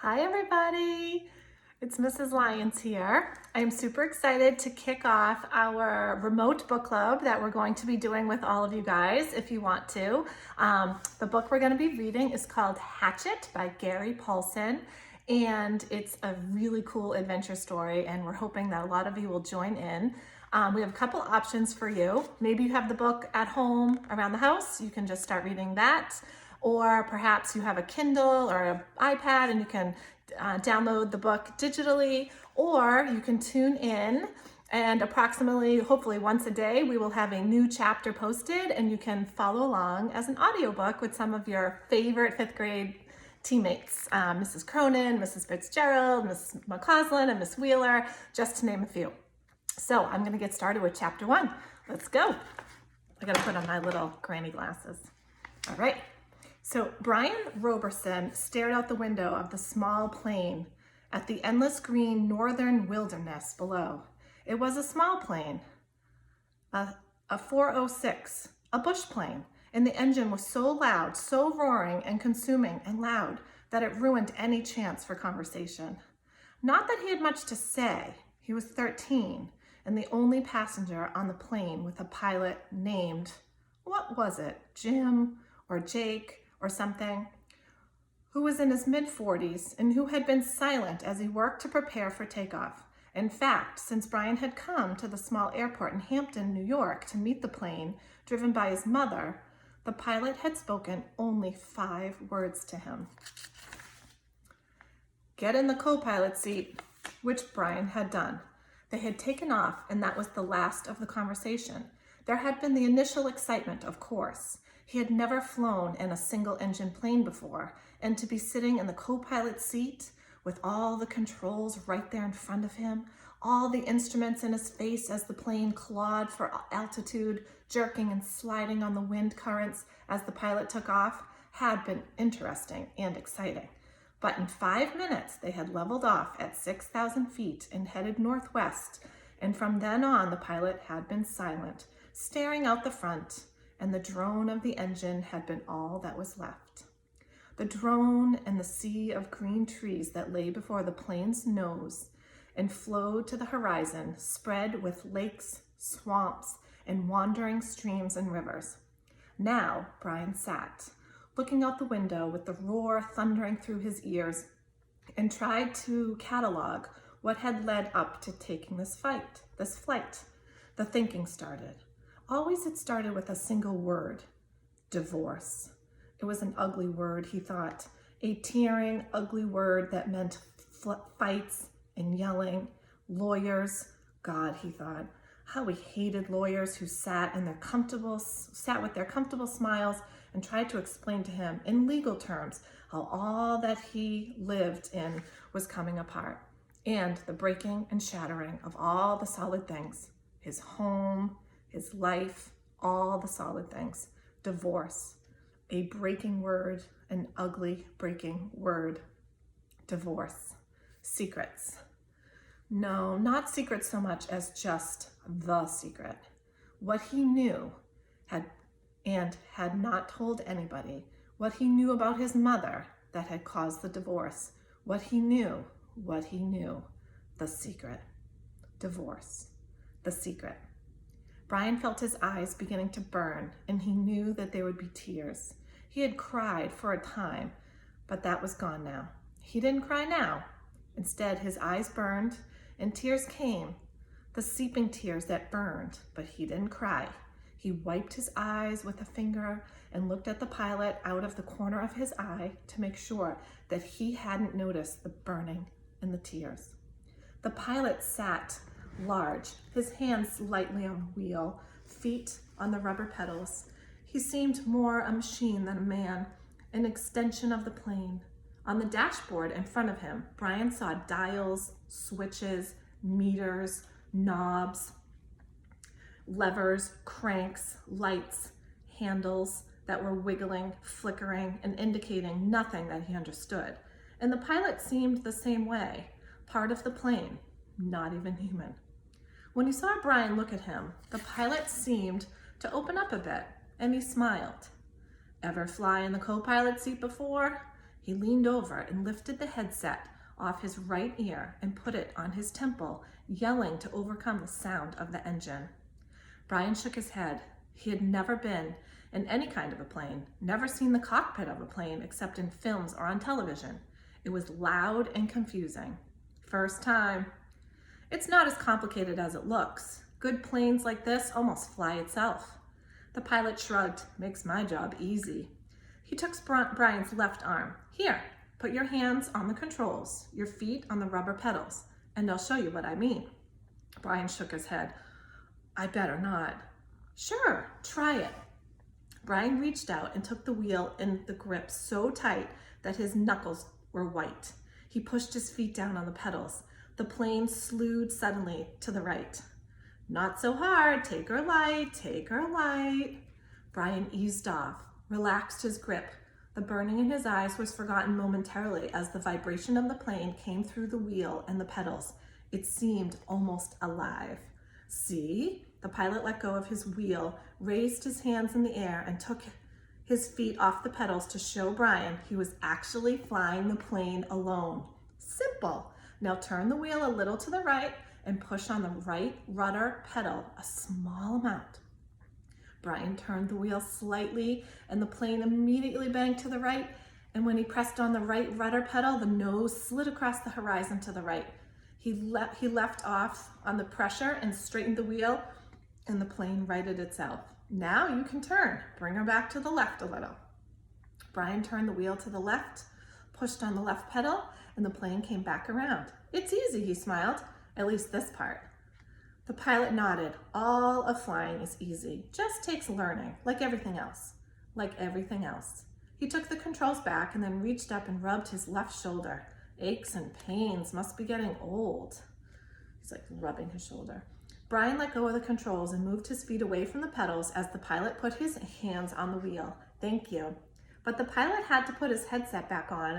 Hi everybody, it's Mrs. Lyons here. I'm super excited to kick off our remote book club that we're going to be doing with all of you guys if you want to. The book we're going to be reading is called Hatchet by Gary Paulson, and it's a really cool adventure story, and we're hoping that a lot of you will join in. We have a couple options for you. Maybe you have the book at home around the house. You can just start reading that. Or perhaps you have a Kindle or an iPad and you can download the book digitally, or you can tune in and approximately, hopefully once a day, we will have a new chapter posted and you can follow along as an audiobook with some of your favorite fifth grade teammates, Mrs. Cronin, Mrs. Fitzgerald, Mrs. McCausland, and Miss Wheeler, just to name a few. So I'm gonna get started with chapter 1. Let's go. I gotta put on my little granny glasses. All right. So Brian Roberson stared out the window of the small plane at the endless green northern wilderness below. It was a small plane, a 406, a bush plane, and the engine was so loud, so roaring and consuming and loud that it ruined any chance for conversation. Not that he had much to say. He was 13 and the only passenger on the plane with a pilot named, what was it, Jim or Jake or something, who was in his mid-40s and who had been silent as he worked to prepare for takeoff. In fact, since Brian had come to the small airport in Hampton, New York to meet the plane driven by his mother, the pilot had spoken only 5 words to him. Get in the co-pilot seat, which Brian had done. They had taken off, and that was the last of the conversation. There had been the initial excitement, of course. He had never flown in a single-engine plane before, and to be sitting in the co-pilot seat with all the controls right there in front of him, all the instruments in his face as the plane clawed for altitude, jerking and sliding on the wind currents as the pilot took off, had been interesting and exciting. But in 5 minutes, they had leveled off at 6,000 feet and headed northwest, and from then on, the pilot had been silent, staring out the front, and the drone of the engine had been all that was left. The drone and the sea of green trees that lay before the plane's nose and flowed to the horizon, spread with lakes, swamps, and wandering streams and rivers. Now Brian sat, looking out the window with the roar thundering through his ears, and tried to catalog what had led up to taking this flight. The thinking started. Always it started with a single word, divorce. It was an ugly word, he thought, a tearing, ugly word that meant fights and yelling, lawyers. God, he thought, how he hated lawyers who sat with their comfortable smiles and tried to explain to him in legal terms how all that he lived in was coming apart, and the breaking and shattering of all the solid things, his home, his life, all the solid things. Divorce, a breaking word, an ugly breaking word. Divorce. Secrets. No, not secrets so much as just the secret. What he knew had not told anybody. What he knew about his mother that had caused the divorce. What he knew. The secret. Divorce. The secret. Brian felt his eyes beginning to burn, and he knew that there would be tears. He had cried for a time, but that was gone now. He didn't cry now. Instead, his eyes burned, and tears came, the seeping tears that burned, but he didn't cry. He wiped his eyes with a finger and looked at the pilot out of the corner of his eye to make sure that he hadn't noticed the burning and the tears. The pilot sat large, his hands lightly on the wheel, feet on the rubber pedals. He seemed more a machine than a man, an extension of the plane. On the dashboard in front of him, Brian saw dials, switches, meters, knobs, levers, cranks, lights, handles that were wiggling, flickering, and indicating nothing that he understood. And the pilot seemed the same way, part of the plane, not even human. When he saw Brian look at him, the pilot seemed to open up a bit, and he smiled. Ever fly in the co-pilot seat before? He leaned over and lifted the headset off his right ear and put it on his temple, yelling to overcome the sound of the engine. Brian shook his head. He had never been in any kind of a plane, never seen the cockpit of a plane except in films or on television. It was loud and confusing. First time. It's not as complicated as it looks. Good planes like this almost fly itself. The pilot shrugged. Makes my job easy. He took Brian's left arm. Here, put your hands on the controls, your feet on the rubber pedals, and I'll show you what I mean. Brian shook his head. I better not. Sure, try it. Brian reached out and took the wheel in the grip so tight that his knuckles were white. He pushed his feet down on the pedals. The plane slewed suddenly to the right. Not so hard, take her light, take her light. Brian eased off, relaxed his grip. The burning in his eyes was forgotten momentarily as the vibration of the plane came through the wheel and the pedals. It seemed almost alive. See? The pilot let go of his wheel, raised his hands in the air, and took his feet off the pedals to show Brian he was actually flying the plane alone. Simple. Now turn the wheel a little to the right and push on the right rudder pedal a small amount. Brian turned the wheel slightly and the plane immediately banked to the right, and when he pressed on the right rudder pedal, the nose slid across the horizon to the right. He left off on the pressure and straightened the wheel, and the plane righted itself. Now you can turn. Bring her back to the left a little. Brian turned the wheel to the left, pushed on the left pedal, and the plane came back around. It's easy, he smiled. At least this part. The pilot nodded. All of flying is easy. Just takes learning, like everything else. Like everything else. He took the controls back and then reached up and rubbed his left shoulder. Aches and pains, must be getting old. He's like rubbing his shoulder. Brian let go of the controls and moved his feet away from the pedals as the pilot put his hands on the wheel. Thank you. But the pilot had to put his headset back on,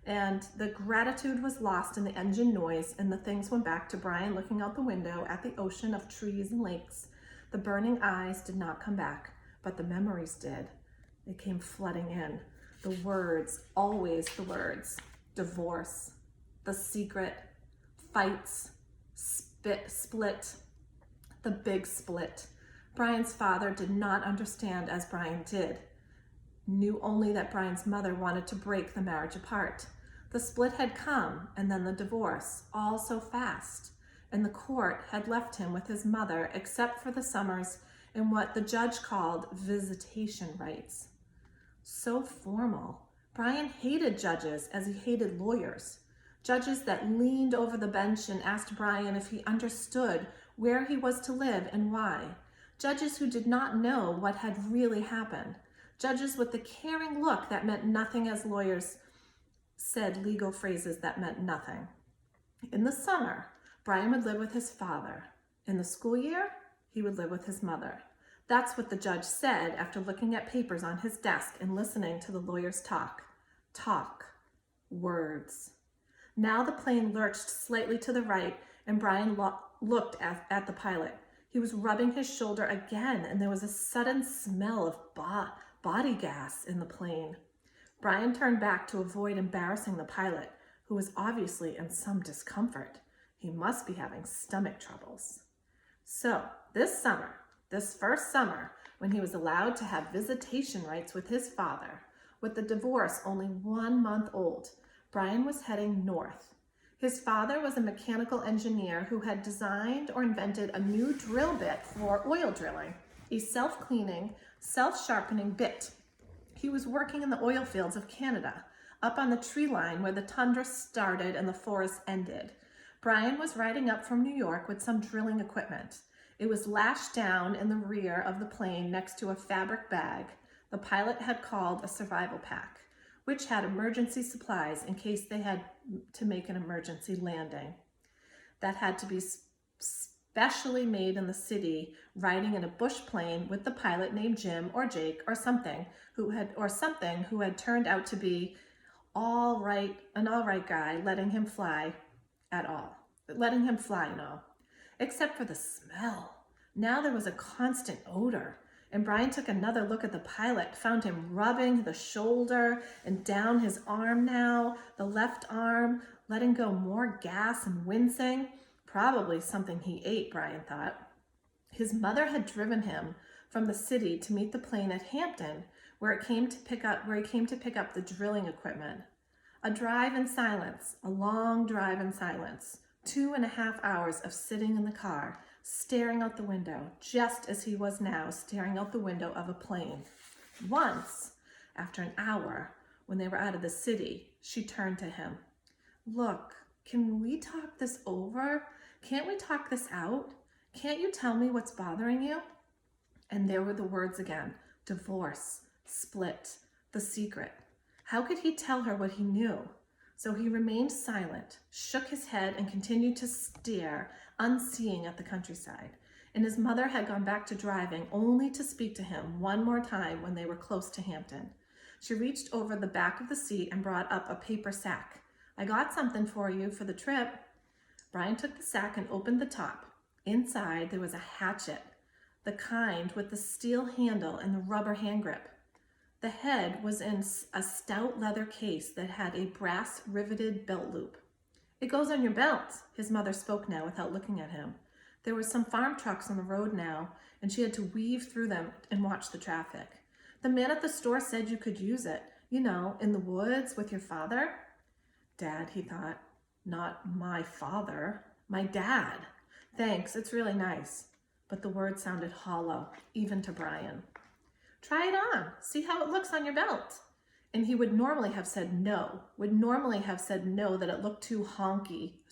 and the gratitude was lost in the engine noise, and the things went back to Brian looking out the window at the ocean of trees and lakes. The burning eyes did not come back, but the memories did. They came flooding in. The words, always the words. Divorce, the secret, fights, split, the big split. Brian's father did not understand as Brian did. Knew only that Brian's mother wanted to break the marriage apart. The split had come, and then the divorce, all so fast. And the court had left him with his mother, except for the summers and what the judge called visitation rights. So formal. Brian hated judges as he hated lawyers. Judges that leaned over the bench and asked Brian if he understood where he was to live and why. Judges who did not know what had really happened. Judges with the caring look that meant nothing as lawyers said legal phrases that meant nothing. In the summer, Brian would live with his father. In the school year, he would live with his mother. That's what the judge said after looking at papers on his desk and listening to the lawyers talk. Talk. Words. Now the plane lurched slightly to the right, and Brian looked at the pilot. He was rubbing his shoulder again, and there was a sudden smell of body gas in the plane. Brian turned back to avoid embarrassing the pilot, who was obviously in some discomfort. He must be having stomach troubles. So, this first summer, when he was allowed to have visitation rights with his father, with the divorce only 1 month old, Brian was heading north. His father was a mechanical engineer who had designed or invented a new drill bit for oil drilling, a self-cleaning, self-sharpening bit. He was working in the oil fields of Canada, up on the tree line where the tundra started and the forest ended. Brian was riding up from New York with some drilling equipment. It was lashed down in the rear of the plane next to a fabric bag the pilot had called a survival pack, which had emergency supplies in case they had to make an emergency landing. That had to be specially made in the city, riding in a bush plane with the pilot named Jim or Jake or something who had turned out to be an all right guy, letting him fly and all, except for the smell. Now there was a constant odor, And Brian took another look at the pilot, found him rubbing the shoulder and down his arm now, the left arm, letting go more gas and wincing. Probably something he ate, Brian thought. His mother had driven him from the city to meet the plane at Hampton, where he came to pick up the drilling equipment. A drive in silence, a long drive in silence, 2.5 hours of sitting in the car, staring out the window, just as he was now staring out the window of a plane. Once, after an hour, when they were out of the city, she turned to him. "Look, can we talk this over? Can't we talk this out? Can't you tell me what's bothering you?" And there were the words again: divorce, split, the secret. How could he tell her what he knew? So he remained silent, shook his head, and continued to stare, unseeing at the countryside. And his mother had gone back to driving, only to speak to him one more time when they were close to Hampton. She reached over the back of the seat and brought up a paper sack. "I got something for you for the trip." Brian took the sack and opened the top. Inside, there was a hatchet, the kind with the steel handle and the rubber hand grip. The head was in a stout leather case that had a brass riveted belt loop. "It goes on your belt," his mother spoke now without looking at him. There were some farm trucks on the road now, and she had to weave through them and watch the traffic. "The man at the store said you could use it, in the woods with your father." Dad, he thought. Not my father, my dad. "Thanks, it's really nice." But the word sounded hollow, even to Brian. "Try it on, see how it looks on your belt." And he would normally have said no, that it looked too hokey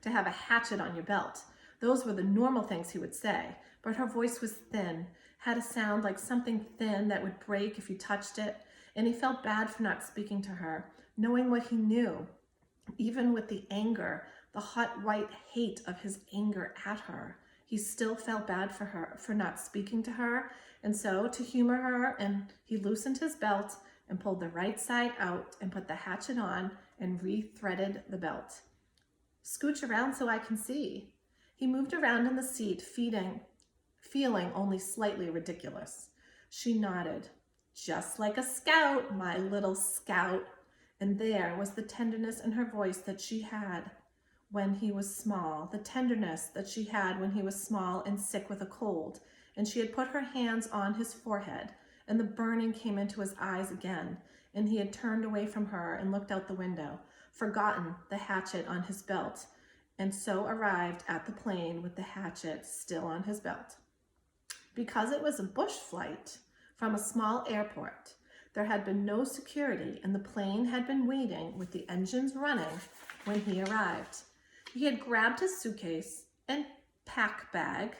to have a hatchet on your belt. Those were the normal things he would say, but her voice was thin, had a sound like something thin that would break if you touched it, and he felt bad for not speaking to her, knowing what he knew, even with the anger, the hot white hate of his anger at her. He still felt bad for her, for not speaking to her, and so to humor her, and he loosened his belt and pulled the right side out and put the hatchet on and re-threaded the belt. "Scooch around so I can see." He moved around in the seat, feeling only slightly ridiculous. She nodded. "Just like a scout, my little scout." And there was the tenderness in her voice that she had when he was small, the tenderness that she had when he was small and sick with a cold, and she had put her hands on his forehead, and the burning came into his eyes again, and he had turned away from her and looked out the window, forgotten the hatchet on his belt, and so arrived at the plane with the hatchet still on his belt. Because it was a bush flight from a small airport, there had been no security, and the plane had been waiting with the engines running when he arrived. He had grabbed his suitcase and pack bag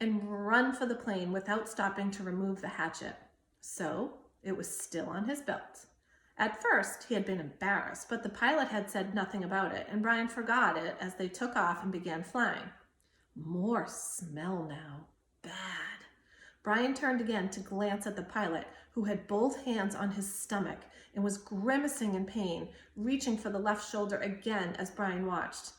and run for the plane without stopping to remove the hatchet. So it was still on his belt. At first, he had been embarrassed, but the pilot had said nothing about it, and Brian forgot it as they took off and began flying. More smell now. Bad. Brian turned again to glance at the pilot, who had both hands on his stomach and was grimacing in pain, reaching for the left shoulder again as Brian watched.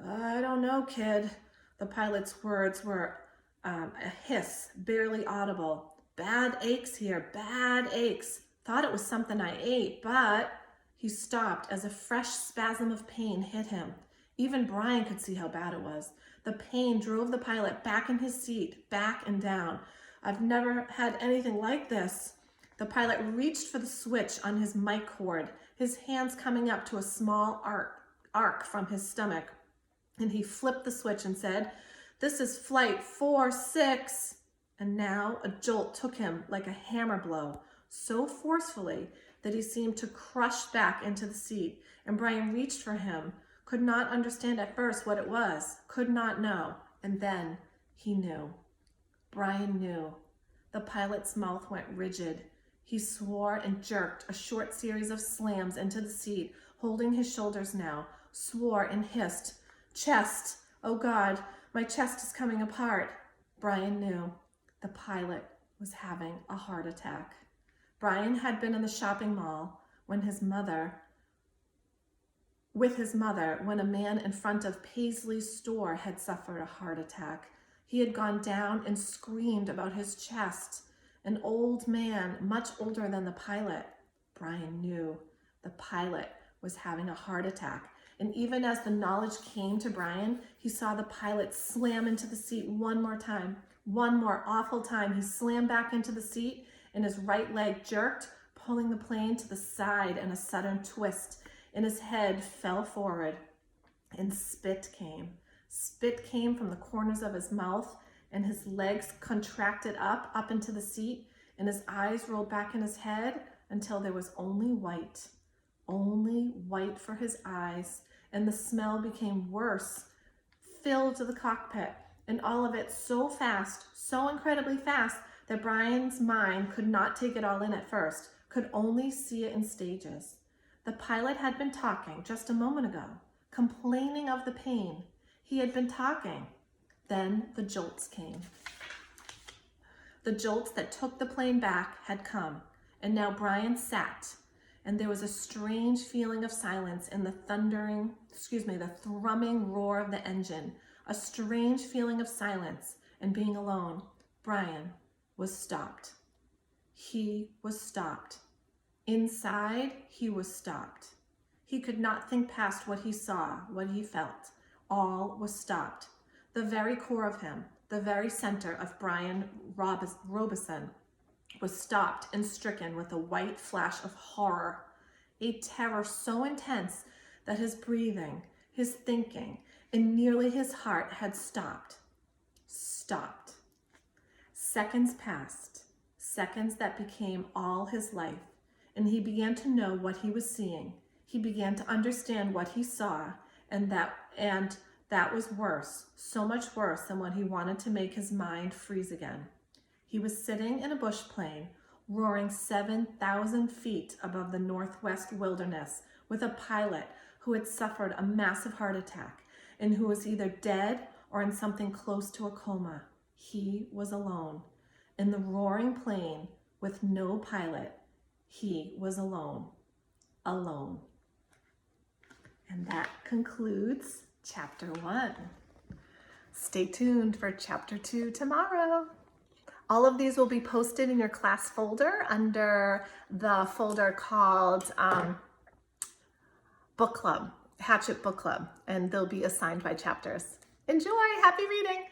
"I don't know, kid." The pilot's words were a hiss, barely audible. "Bad aches here, bad aches. Thought it was something I ate, but..." He stopped as a fresh spasm of pain hit him. Even Brian could see how bad it was. The pain drove the pilot back in his seat, back and down. "I've never had anything like this." The pilot reached for the switch on his mic cord, his hands coming up to a small arc from his stomach. And he flipped the switch and said, "This is flight 46. And now a jolt took him like a hammer blow, so forcefully that he seemed to crush back into the seat. And Brian reached for him, could not understand at first what it was, could not know. And then he knew. Brian knew. The pilot's mouth went rigid. He swore and jerked a short series of slams into the seat, holding his shoulders now, swore and hissed. "Chest! Oh God, my chest is coming apart." Brian knew. The pilot was having a heart attack. Brian had been in the shopping mall with his mother, when a man in front of Paisley's store had suffered a heart attack. He had gone down and screamed about his chest. An old man, much older than the pilot. Brian knew the pilot was having a heart attack. And even as the knowledge came to Brian, he saw the pilot slam into the seat one more time. One more awful time. He slammed back into the seat and his right leg jerked, pulling the plane to the side in a sudden twist. And his head fell forward and spit came. Spit came from the corners of his mouth and his legs contracted up into the seat, and his eyes rolled back in his head until there was only white for his eyes, and the smell became worse, filled the cockpit, and all of it so fast, so incredibly fast, that Brian's mind could not take it all in at first, could only see it in stages. The pilot had been talking just a moment ago, complaining of the pain. He had been talking. Then the jolts came. The jolts that took the plane back had come, and now Brian sat, and there was a strange feeling of silence in the thrumming roar of the engine, a strange feeling of silence and being alone. Brian was stopped. He was stopped. Inside, he was stopped. He could not think past what he saw, what he felt. All was stopped. The very core of him, the very center of Brian Robeson, was stopped and stricken with a white flash of horror, a terror so intense that his breathing, his thinking, and nearly his heart had stopped. Stopped. Seconds passed, seconds that became all his life, and he began to know what he was seeing. He began to understand what he saw, and that was worse, so much worse than what he wanted to make his mind freeze again. He was sitting in a bush plane, roaring 7,000 feet above the northwest wilderness, with a pilot who had suffered a massive heart attack and who was either dead or in something close to a coma. He was alone. In the roaring plane with no pilot, he was alone. Alone. And that concludes Chapter 1. Stay tuned for Chapter 2 tomorrow. All of these will be posted in your class folder under the folder called Book Club, Hatchet Book Club, and they'll be assigned by chapters. Enjoy! Happy reading!